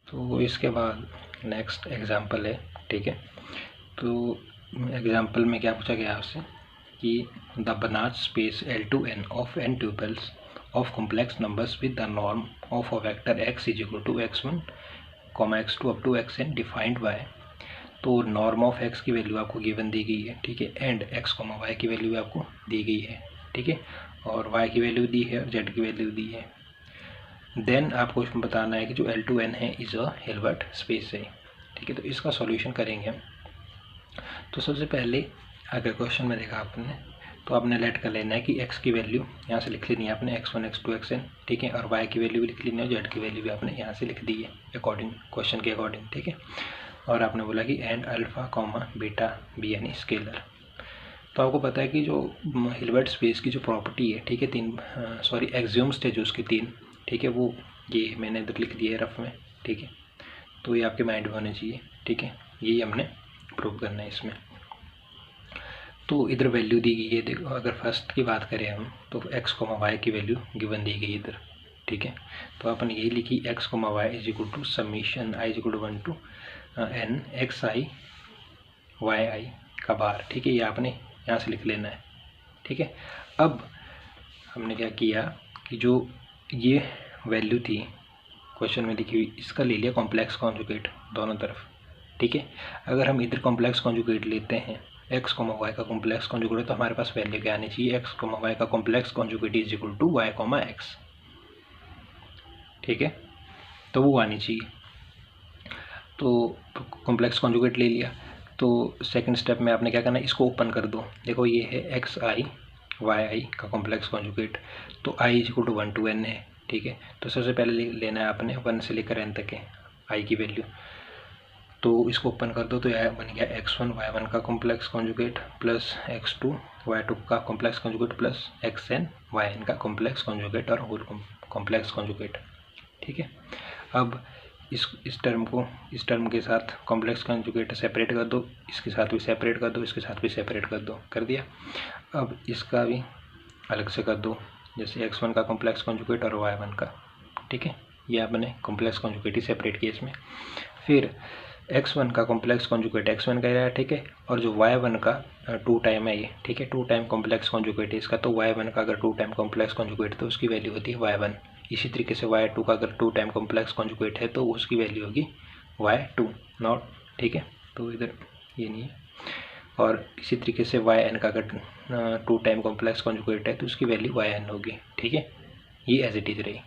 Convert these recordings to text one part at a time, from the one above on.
तो इसके बाद नेक्स्ट एग्जांपल है, ठीक है। तो एग्जांपल में क्या पूछा गया आपसे कि the Banach space L2n of n tuples of complex numbers with the norm of a vector x is equal to x1, x2 up to xn defined by. तो नॉर्म ऑफ x की value आपको given दी गई है, ठीक है, and x, y की value आपको दी गई है, ठीक है, और y की वैल्यू दी है और z की वैल्यू दी है। देन आपको इसमें बताना है कि जो L2n है इज अ हिल्बर्ट स्पेस है, ठीक है। तो इसका सॉल्यूशन करेंगे हम। तो सबसे पहले अगर क्वेश्चन में देखा आपने तो आपने लेट कर लेना है कि x की वैल्यू यहाँ से लिख लेनी है आपने x1, x2, xn, ठीक है, और y की वैल्यू भी लिख लेनी है, z की वैल्यू भी आपने यहाँ से लिख दी है अकॉर्डिंग क्वेश्चन के अकॉर्डिंग, ठीक है। और आपने बोला कि एंड अल्फा बीटा बी यानी स्केलर। तो आपको पता है कि जो हिल्बर्ट स्पेस की जो प्रॉपर्टी है, ठीक है, एक्सियोम्स थे जो उसके 3, ठीक है, वो ये मैंने इधर लिख दिया है रफ में, ठीक है। तो ये आपके माइंड में होने चाहिए, ठीक है, यही हमने प्रूव करना है इसमें। तो इधर वैल्यू दी गई है, देखो अगर फर्स्ट की बात करें हम तो x, y की वैल्यू गिवन दी गई इधर, ठीक है। तो अपन यही लिखी x, y is equal to summation i is equal to 1 to n xi yi का बार, ठीक है, ये आपने यहाँ से लिख लेना है, ठीक है। अब हमने क्या किया कि जो ये वैल्यू थी क्वेश्चन में लिखी हुई, इसका ले लिया कॉम्प्लेक्स कॉन्जुगेट दोनों तरफ, ठीक है। अगर हम इधर कॉम्प्लेक्स कॉन्जुगेट लेते हैं x, y का कॉम्प्लेक्स कॉन्जुगेट, तो हमारे पास वैल्यू क्या आनी चाहिए, x, y का complex conjugate is equal to y, x, ठीक है, तो वो आनी चाहिए। तो कॉम्प्लेक्स कॉन्जुगेट ले लिया। तो सेकंड स्टेप में आपने क्या करना है, इसको ओपन कर दो। देखो ये है xi yi का कॉम्प्लेक्स कॉन्जुगेट, तो i is equal to 1 to n है, ठीक है। तो सबसे पहले लेना है आपने 1 से लेकर n तक है i की वैल्यू। तो इसको ओपन कर दो, तो यह बन गया x1 y1 का complex conjugate plus x2 y2 का complex conjugate plus xn yn का कॉम्प्लेक्स कॉन्जुगेट और होल कॉम्प्लेक्स कॉन्जुगेट, ठीक है। अब इस टर्म के साथ कॉम्प्लेक्स कॉन्जुगेट सेपरेट कर दो, इसके साथ भी सेपरेट कर दो, इसके साथ भी सेपरेट कर दो, कर दिया। अब इसका भी अलग से कर दो, जैसे x1 का कॉम्प्लेक्स कॉन्जुगेट और y1 का, ठीक है, ये आपने कॉम्प्लेक्स कॉन्जुगेट ही सेपरेट किया इसमें। फिर x1 का कॉम्प्लेक्स कॉन्जुगेट x1 का है, ठीक है, और जो y1 का 2 टाइम है ये, ठीक है, 2 टाइम कॉम्प्लेक्स कॉन्जुगेट है इसका, तो y1 का अगर 2 टाइम कॉम्प्लेक्स कॉन्जुगेट तो उसकी वैल्यू होती है y1। इसी तरीके से y2 का अगर 2 टाइम कॉम्प्लेक्स कॉन्जुगेट है तो उसकी वैल्यू होगी y2 नॉट, ठीक है, तो इधर ये नहीं है। और इसी तरीके से yn का अगर 2 टाइम कॉम्प्लेक्स कॉन्जुगेट है तो उसकी वैल्यू yn होगी, ठीक है। ये एज इट इज रही,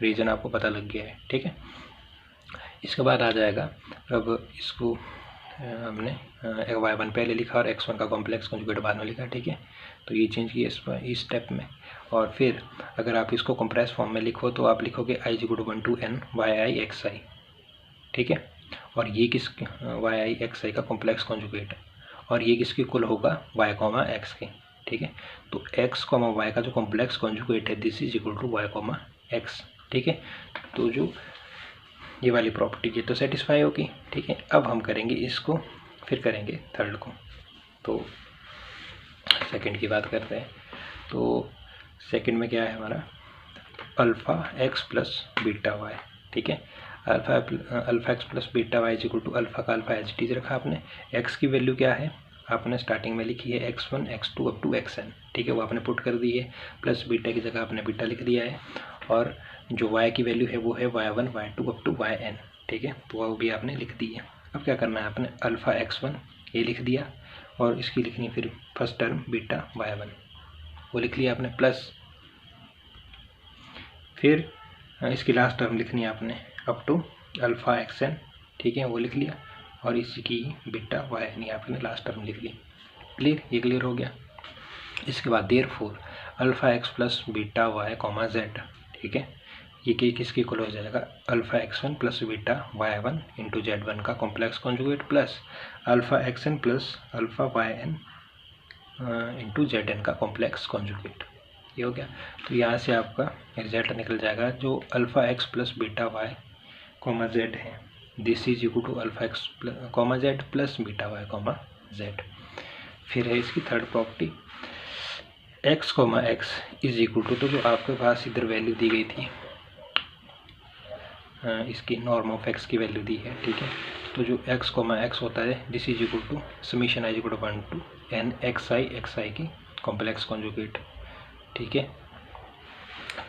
रीजन आपको पता लग गया है, ठीक है। इसके बाद आ जाएगा, अब इसको हमने y1 पहले लिखा और x1 का कॉम्प्लेक्स कॉन्जुगेट बाद में लिखा, ठीक है। तो ये चेंज किया इस स्टेप में। और फिर अगर आप इसको कंप्रेस फॉर्म में लिखो तो आप लिखोगे i equal to 1 to n yi xi, ठीक है। और ये किस yi xi का कॉम्प्लेक्स कॉन्जुगेट है और ये किसके इक्वल होगा y, x के, ठीक है। तो x, y का जो कॉम्प्लेक्स कॉन्जुगेट है this is equal to y, x, ठीक है। तो जो ये वाली प्रॉपर्टी ये तो सेटिस्फाई होगी, ठीक है। अब हम करेंगे इसको, फिर करेंगे थर्ड को। तो सेकंड की बात करते हैं। तो सेकंड में क्या है हमारा, alpha x plus beta y, ठीक है। Alpha x plus beta y equal to alpha का अल्फ़ा एच टी रखा आपने। एक्स की वैल्यू क्या है आपने स्टार्टिंग में लिखी है x1 x2 up to xn, ठीक है, वो आपने पुट कर दी है। प्लस बीटा की जगह आपने बीटा लिख दिया है। और जो y की वैल्यू है वो है y1 y2 up to yn, ठीक है, तो वो भी आपने लिख दी है। अब क्या करना है आपने, अल्फ़ा x1 ये लिख दिया और इसकी लिखनी फिर फर्स्ट टर्म बीटा y1 वो लिख लिया आपने, प्लस फिर इसकी लास्ट टर्म लिखनी है आपने अप टू अल्फ़ा xn, ठीक है, वो लिख लिया। और इसकी बीटा वाई यानी आपने लास्ट टर्म लिख ली। क्लियर, ये क्लियर हो गया। इसके बाद therefore alpha x plus beta y comma z, ठीक है, ये किसके इक्वल हो जाएगा, alpha x1 plus beta y1 into z1 का complex conjugate plus alpha xn plus alpha yn into zn का कॉम्प्लेक्स कॉन्जुगेट। ये हो गया। तो यहाँ से आपका रिजल्ट निकल जाएगा जो alpha x plus beta y comma z है this is equal to alpha x comma z plus beta y comma z. फिर है इसकी third property, x comma x is equal to, तो जो आपके पास इधर वैल्यू दी गई थी इसकी नॉर्म ऑफ एक्स की वैल्यू दी है, ठीक है। तो जो x, x होता है this is equal to summation i equal to 1 to n xi की कॉम्प्लेक्स कॉन्जुगेट, ठीक है।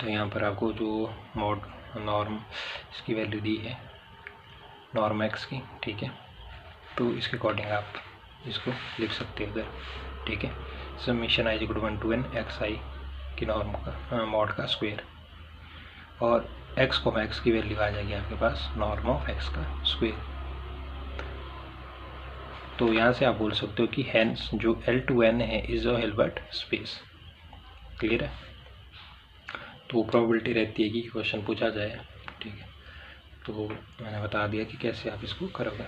तो यहाँ पर आपको जो मॉड नॉर्म इसकी वैल्यू दी है नॉर्म x की, ठीक है। तो इसके अकॉर्डिंग आप इसको लिख सकते हो उधर, ठीक है। Summation i equal to 1 to n xi की नॉर्म का मॉड का स्क्वायर, और x, x की वैल्यू आ जाएगी आपके पास नॉर्म ऑफ x का स्क्वायर। तो यहाँ से आप बोल सकते हो कि हैंस जो L2n है is a Hilbert space. Clear है। तो प्रोबेबिलिटी रहती है कि क्वेश्चन पूछा जाए, ठीक है। तो मैंने बता दिया कि कैसे आप इसको करोगे।